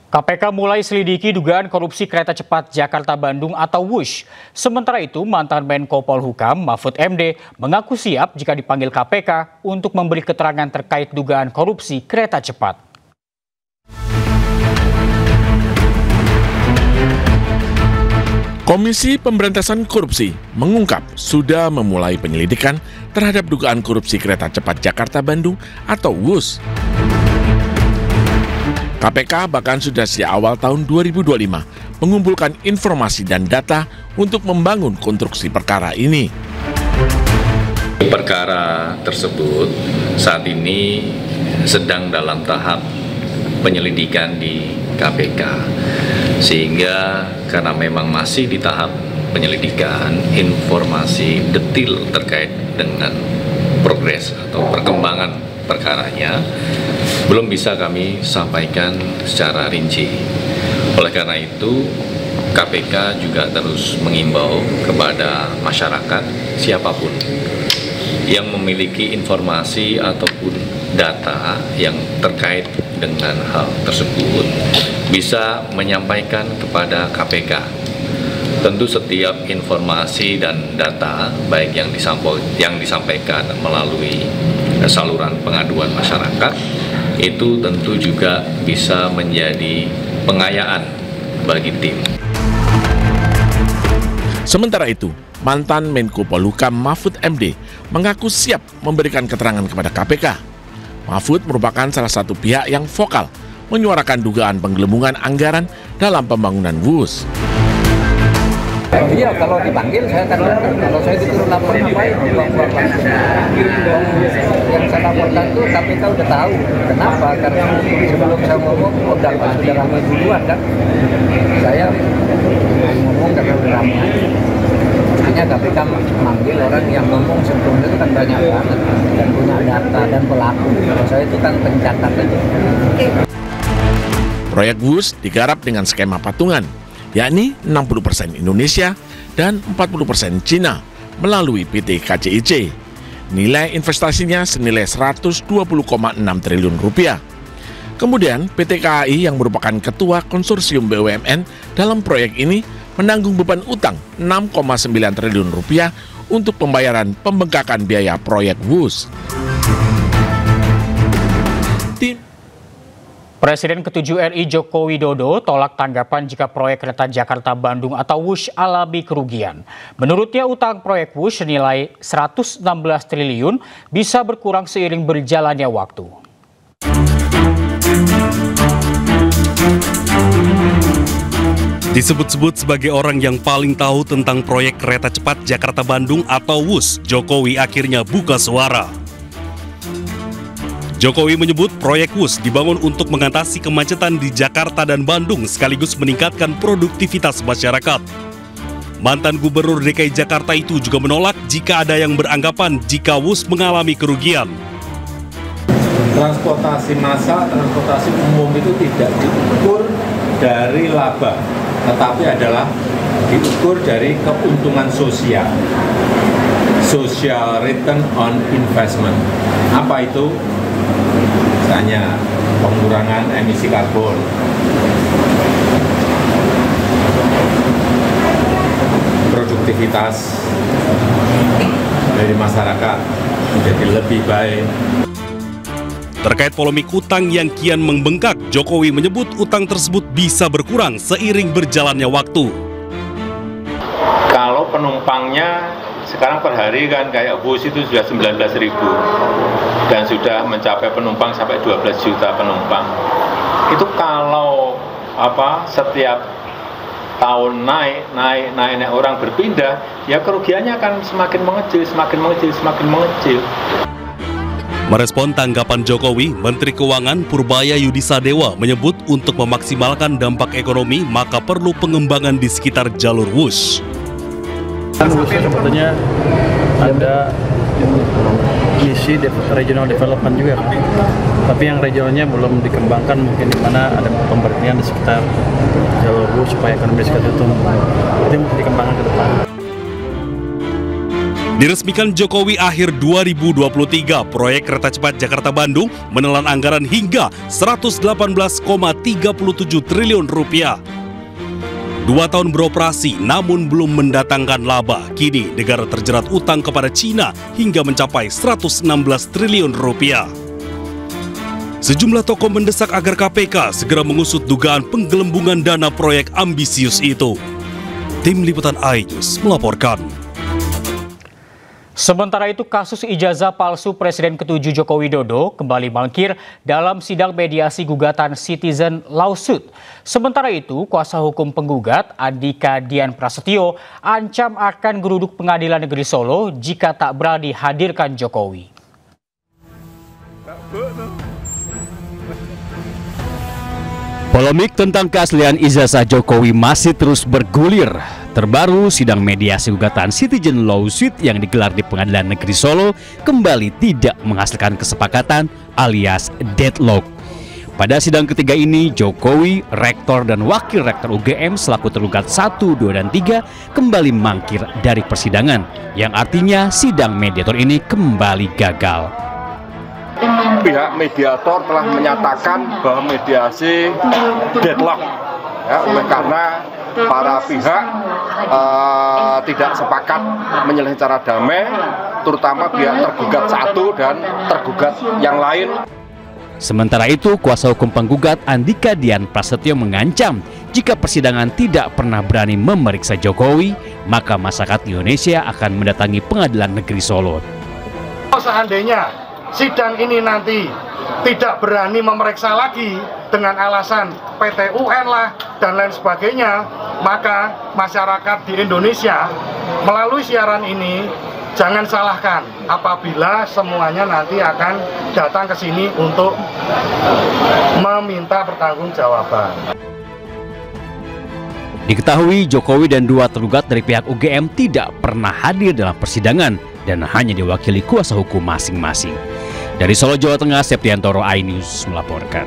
KPK mulai selidiki dugaan korupsi kereta cepat Jakarta-Bandung atau WUSH. Sementara itu, mantan Menko Polhukam Mahfud MD mengaku siap jika dipanggil KPK untuk memberi keterangan terkait dugaan korupsi kereta cepat. Komisi Pemberantasan Korupsi mengungkap sudah memulai penyelidikan terhadap dugaan korupsi kereta cepat Jakarta-Bandung atau WUSH. KPK bahkan sudah sejak awal tahun 2025 mengumpulkan informasi dan data untuk membangun konstruksi perkara ini. Perkara tersebut saat ini sedang dalam tahap penyelidikan di KPK, sehingga karena memang masih di tahap penyelidikan, informasi detail terkait dengan progres atau perkembangan perkaranya belum bisa kami sampaikan secara rinci. Oleh karena itu, KPK juga terus mengimbau kepada masyarakat siapapun yang memiliki informasi ataupun data yang terkait dengan hal tersebut bisa menyampaikan kepada KPK. Tentu setiap informasi dan data baik yang disampaikan melalui saluran pengaduan masyarakat itu tentu juga bisa menjadi pengayaan bagi tim. Sementara itu, mantan Menko Polhukam Mahfud MD mengaku siap memberikan keterangan kepada KPK. Mahfud merupakan salah satu pihak yang vokal menyuarakan dugaan penggelembungan anggaran dalam pembangunan WUSH. Iya, kalau dipanggil saya akan datang. Kalau saya disuruh lapor ngapain? Yang saya laporkan itu KPK udah tahu. Kenapa? Karena sebelum saya ngomong, sudah ramai duluan kan. Saya ngomong karena udah ramai. Makanya KPK manggil orang yang ngomong sebelumnya itu kan banyak banget. Dan punya data dan pelaku. Kalau saya itu kan pencatat aja. Proyek WUSH digarap dengan skema patungan, yakni 60% Indonesia dan 40% Cina melalui PT KCIC. Nilai investasinya senilai 120,6 triliun rupiah. Kemudian PT KAI yang merupakan ketua konsorsium BUMN dalam proyek ini menanggung beban utang 6,9 triliun rupiah untuk pembayaran pembengkakan biaya proyek WUSH. Presiden ke-7 RI Joko Widodo tolak tanggapan jika proyek kereta Jakarta-Bandung atau WUSH alami kerugian. Menurutnya utang proyek WUSH senilai 116 triliun bisa berkurang seiring berjalannya waktu. Disebut-sebut sebagai orang yang paling tahu tentang proyek kereta cepat Jakarta-Bandung atau WUSH, Jokowi akhirnya buka suara. Jokowi menyebut proyek WUSH dibangun untuk mengatasi kemacetan di Jakarta dan Bandung sekaligus meningkatkan produktivitas masyarakat. Mantan Gubernur DKI Jakarta itu juga menolak jika ada yang beranggapan jika WUSH mengalami kerugian. Transportasi massal, transportasi umum itu tidak diukur dari laba, tetapi adalah diukur dari keuntungan sosial. Social return on investment. Apa itu? Misalnya pengurangan emisi karbon, produktivitas dari masyarakat menjadi lebih baik. Terkait polemik utang yang kian membengkak, Jokowi menyebut utang tersebut bisa berkurang seiring berjalannya waktu. Kalau penumpangnya sekarang per hari kan kayak bus itu sudah 19.000 dan sudah mencapai penumpang sampai 12 juta penumpang. Itu kalau setiap tahun naik orang berpindah, ya kerugiannya akan semakin mengecil. Merespon tanggapan Jokowi, Menteri Keuangan Purbaya Yudisadewa menyebut untuk memaksimalkan dampak ekonomi maka perlu pengembangan di sekitar jalur WUSH. WUSH sebetulnya ada misi regional development juga, tapi yang regionalnya belum dikembangkan, mungkin di mana ada pemberhentian di sekitar jalur WUSH supaya ekonomi sekitar itu mungkin dikembangkan ke depan. Diresmikan Jokowi akhir 2023, proyek kereta cepat Jakarta-Bandung menelan anggaran hingga 118,37 triliun rupiah. 2 tahun beroperasi namun belum mendatangkan laba. Kini negara terjerat utang kepada Cina hingga mencapai 116 triliun rupiah. Sejumlah tokoh mendesak agar KPK segera mengusut dugaan penggelembungan dana proyek ambisius itu. Tim Liputan iNews melaporkan. Sementara itu, kasus ijazah palsu Presiden ke-7 Joko Widodo kembali mangkir dalam sidang mediasi gugatan citizen lawsuit. Sementara itu, kuasa hukum penggugat Andika Dian Prasetyo ancam akan geruduk Pengadilan Negeri Solo jika tak berani hadirkan Jokowi. Polemik tentang keaslian ijazah Jokowi masih terus bergulir. Terbaru, sidang mediasi gugatan citizen lawsuit yang digelar di Pengadilan Negeri Solo kembali tidak menghasilkan kesepakatan alias deadlock. Pada sidang ketiga ini, Jokowi, Rektor dan Wakil Rektor UGM selaku tergugat 1, 2, dan 3 kembali mangkir dari persidangan, yang artinya sidang mediator ini kembali gagal. Pihak mediator telah menyatakan bahwa mediasi deadlock, ya, karena para pihak tidak sepakat menyelesaikan secara damai, terutama pihak tergugat 1 dan tergugat yang lain. Sementara itu, kuasa hukum penggugat Andika Dian Prasetyo mengancam jika persidangan tidak pernah berani memeriksa Jokowi, maka masyarakat Indonesia akan mendatangi Pengadilan Negeri Solo. Seandainya sidang ini nanti tidak berani memeriksa lagi dengan alasan PT UN lah dan lain sebagainya, maka masyarakat di Indonesia melalui siaran ini jangan salahkan apabila semuanya nanti akan datang ke sini untuk meminta pertanggungjawaban. Diketahui Jokowi dan 2 tergugat dari pihak UGM tidak pernah hadir dalam persidangan dan hanya diwakili kuasa hukum masing-masing. Dari Solo, Jawa Tengah, Septiantoro, iNews melaporkan.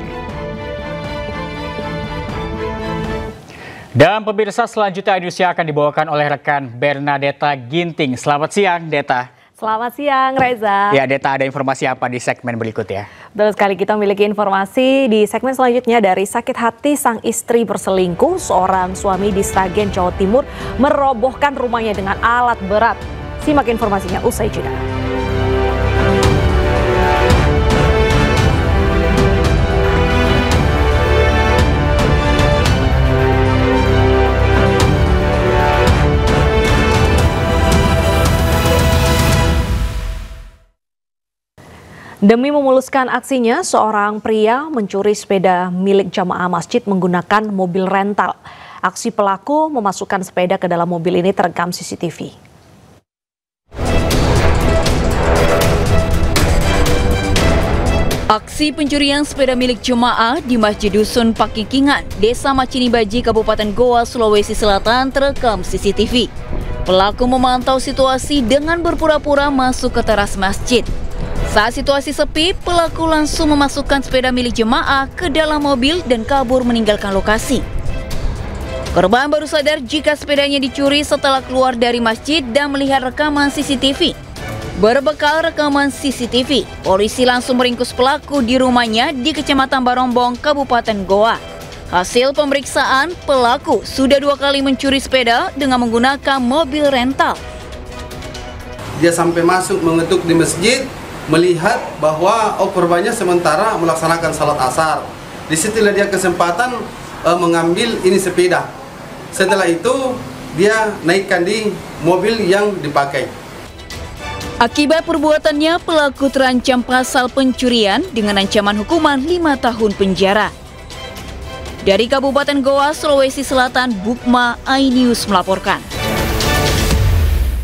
Dan pemirsa, selanjutnya iNews akan dibawakan oleh rekan Bernadetta Ginting. Selamat siang, Deta. Selamat siang, Reza. Ya, Deta, ada informasi apa di segmen berikut ya? Betul sekali, kita memiliki informasi di segmen selanjutnya dari sakit hati sang istri berselingkuh. Seorang suami di Sragen, Jawa Timur merobohkan rumahnya dengan alat berat. Simak informasinya usai jeda. Demi memuluskan aksinya, seorang pria mencuri sepeda milik jamaah masjid menggunakan mobil rental. Aksi pelaku memasukkan sepeda ke dalam mobil ini terekam CCTV. Aksi pencurian sepeda milik jemaah di Masjid Dusun Pakikingan, Desa Macinibaji, Kabupaten Goa, Sulawesi Selatan terekam CCTV. Pelaku memantau situasi dengan berpura-pura masuk ke teras masjid. Saat situasi sepi, pelaku langsung memasukkan sepeda milik jemaah ke dalam mobil dan kabur meninggalkan lokasi. Korban baru sadar jika sepedanya dicuri setelah keluar dari masjid dan melihat rekaman CCTV. Berbekal rekaman CCTV, polisi langsung meringkus pelaku di rumahnya di Kecamatan Barombong, Kabupaten Goa. Hasil pemeriksaan, pelaku sudah 2 kali mencuri sepeda dengan menggunakan mobil rental. Dia sampai masuk mengetuk di masjid, melihat bahwa korbannya sementara melaksanakan salat asar. Disitulah dia kesempatan mengambil ini sepeda. Setelah itu dia naikkan di mobil yang dipakai. Akibat perbuatannya, pelaku terancam pasal pencurian dengan ancaman hukuman 5 tahun penjara. Dari Kabupaten Goa, Sulawesi Selatan, Bukma, iNews melaporkan.